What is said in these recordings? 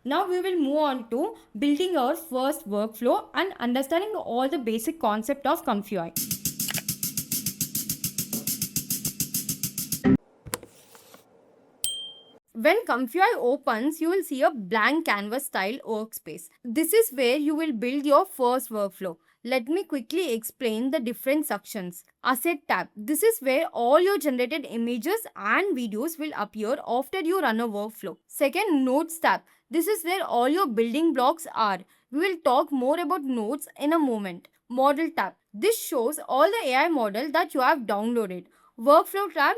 Now we will move on to building your first workflow and understanding all the basic concept of Comfy. When Comfy opens, you will see a blank canvas style workspace. This is where you will build your first workflow. Let me quickly explain the different sections. Asset tab. This is where all your generated images and videos will appear after you run a workflow. Second, Notes tab. This is where all your building blocks are. We will talk more about notes in a moment. Model tab. This shows all the AI model that you have downloaded. Workflow tab.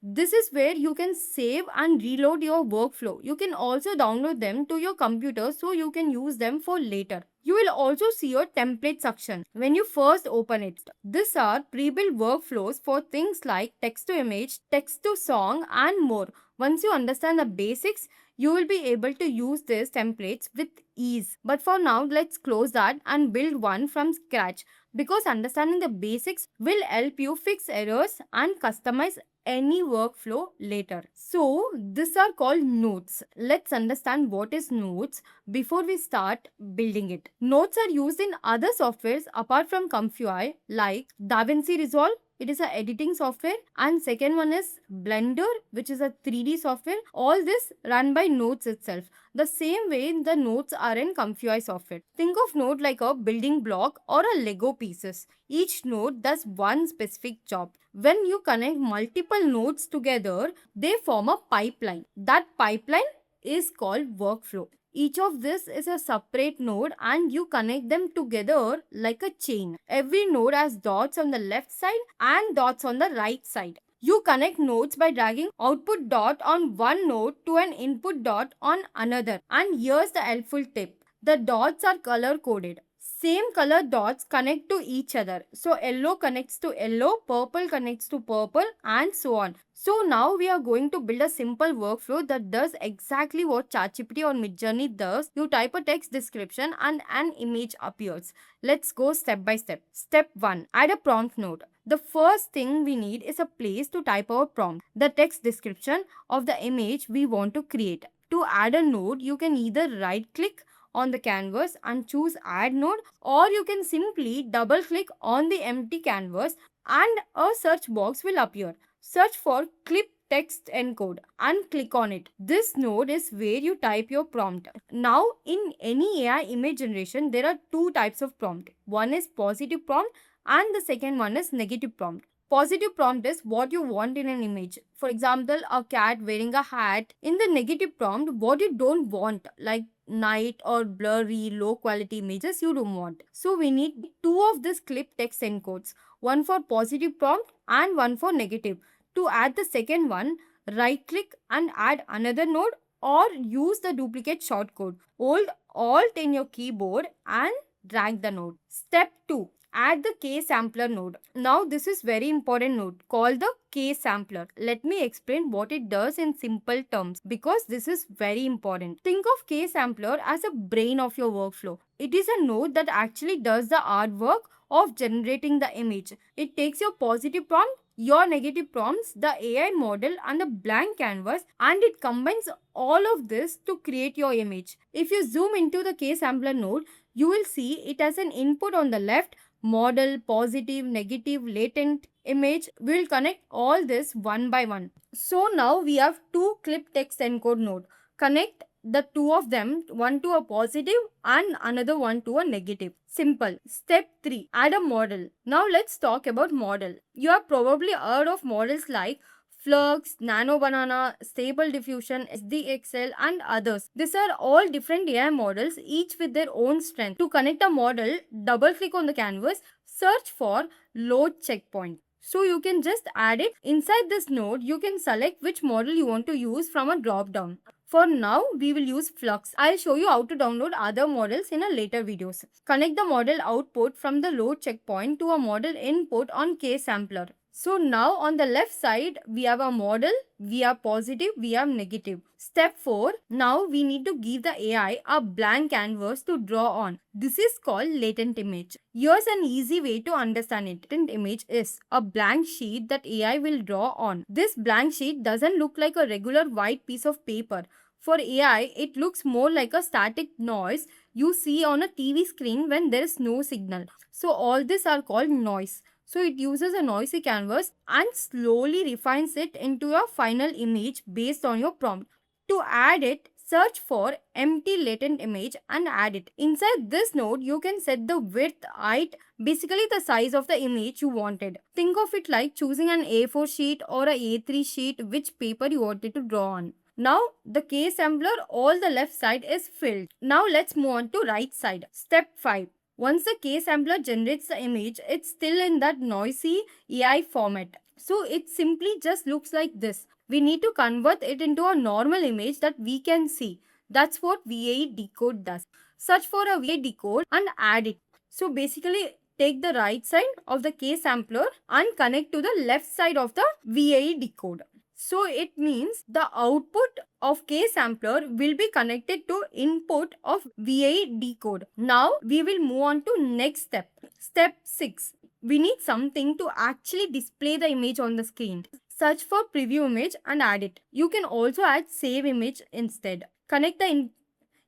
This is where you can save and reload your workflow. You can also download them to your computer so you can use them for later. You will also see your template section when you first open it. These are pre-built workflows for things like text to image, text to song and more. Once you understand the basics, you will be able to use these templates with ease. But for now, let's close that and build one from scratch because understanding the basics will help you fix errors and customize any workflow later. So these are called notes. Let's understand what is notes before we start building it. Notes are used in other softwares apart from Comfy like DaVinci Resolve. It is a editing software, and second one is Blender, which is a 3D software. All this run by Notes itself. The same way the notes are in Comfy software. Think of Note like a building block or a Lego pieces. Each node does one specific job. When you connect multiple nodes together, they form a pipeline. That pipeline is called workflow. Each of this is a separate node and you connect them together like a chain. Every node has dots on the left side and dots on the right side. You connect nodes by dragging output dot on one node to an input dot on another. And here's the helpful tip. The dots are color coded. Same color dots connect to each other. So yellow connects to yellow, purple connects to purple and so on. So now we are going to build a simple workflow that does exactly what ChatGPT or Midjourney does. You type a text description and an image appears. Let's go step by step. Step 1. Add a prompt node. The first thing we need is a place to type our prompt, the text description of the image we want to create. To add a node, you can either right click on the canvas and choose add node, or you can simply double click on the empty canvas and a search box will appear. Search for clip text encode and click on it. This node is where you type your prompt. Now in any AI image generation, there are two types of prompt. One is positive prompt and the second one is negative prompt. Positive prompt is what you want in an image. For example, a cat wearing a hat. In the negative prompt, what you don't want, like night or blurry, low quality images you don't want. So we need two of this clip text encodes, one for positive prompt and one for negative. To add the second one, right click and add another node or use the duplicate shortcode. Hold Alt in your keyboard and drag the node. Step 2. Add the K-sampler node. Now this is very important node called the K-sampler. Let me explain what it does in simple terms because this is very important. Think of K-sampler as a brain of your workflow. It is a node that actually does the artwork of generating the image. It takes your positive prompt, your negative prompts, the AI model and the blank canvas, and it combines all of this to create your image. If you zoom into the K-sampler node, you will see it has an input on the left, model, positive, negative, latent, image. We will connect all this one by one. So now we have two clip text encode node. Connect the two of them, one to a positive and another one to a negative. Simple. Step 3. Add a model. Now let's talk about model. You have probably heard of models like Flux, Nano Banana, Stable Diffusion, SDXL and others. These are all different AI models, each with their own strength. To connect a model, double click on the canvas, search for load checkpoint. So you can just add it. Inside this node, you can select which model you want to use from a drop down. For now, we will use Flux. I'll show you how to download other models in a later videos. Connect the model output from the load checkpoint to a model input on K-sampler. So now on the left side, we have a model, we have positive, we have negative. Step 4, now we need to give the AI a blank canvas to draw on. This is called latent image. Here's an easy way to understand it. Latent image is a blank sheet that AI will draw on. This blank sheet doesn't look like a regular white piece of paper. For AI, it looks more like a static noise you see on a TV screen when there is no signal. So all these are called noise. So it uses a noisy canvas and slowly refines it into a final image based on your prompt. To add it, search for empty latent image and add it. Inside this node, you can set the width, height, basically the size of the image you wanted. Think of it like choosing an A4 sheet or a A3 sheet, which paper you wanted to draw on. Now the K sampler, all the left side is filled. Now let's move on to right side. Step 5. Once the K sampler generates the image, it's still in that noisy AI format. So it simply just looks like this. We need to convert it into a normal image that we can see. That's what VAE decode does. Search for a VAE decode and add it. So basically take the right side of the K sampler and connect to the left side of the VAE decode. So it means the output of K sampler will be connected to input of VAE decode. Now we will move on to next step. Step 6. We need something to actually display the image on the screen. Search for preview image and add it. You can also add save image instead. Connect the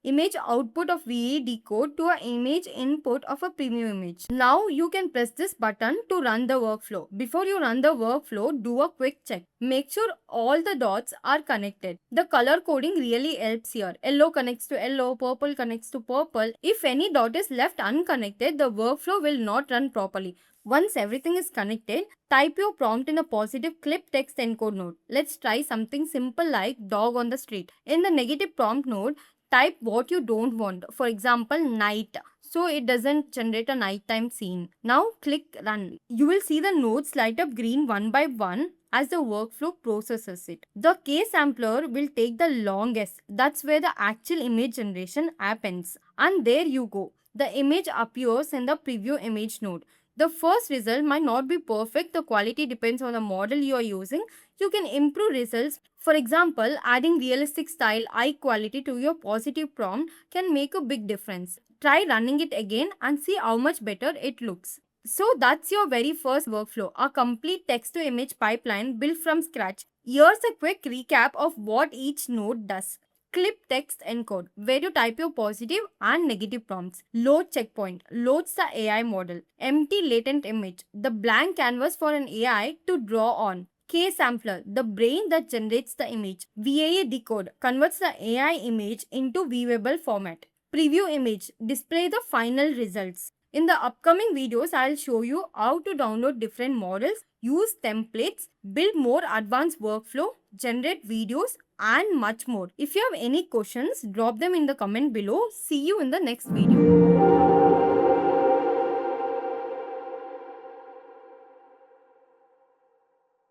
image output of VAE decode to an image input of a preview image. Now you can press this button to run the workflow. Before you run the workflow, do a quick check. Make sure all the dots are connected. The color coding really helps here. Yellow connects to yellow, purple connects to purple. If any dot is left unconnected, the workflow will not run properly. Once everything is connected, type your prompt in a positive clip text encode node. Let's try something simple like dog on the street. In the negative prompt node, type what you don't want. For example, night. So it doesn't generate a nighttime scene. Now click run. You will see the nodes light up green one by one as the workflow processes it. The K sampler will take the longest. That's where the actual image generation happens. And there you go. The image appears in the preview image node. The first result might not be perfect. The quality depends on the model you are using. You can improve results. For example, adding realistic style, high quality to your positive prompt can make a big difference. Try running it again and see how much better it looks. So that's your very first workflow, a complete text to image pipeline built from scratch. Here's a quick recap of what each node does. Clip text encode, where you type your positive and negative prompts. Load checkpoint, loads the AI model. Empty latent image, the blank canvas for an AI to draw on. K sampler, the brain that generates the image. VAE decode, converts the AI image into viewable format. Preview image, display the final results. In the upcoming videos, I'll show you how to download different models, use templates, build more advanced workflow, generate videos, and much more. If you have any questions, drop them in the comment below. See you in the next video.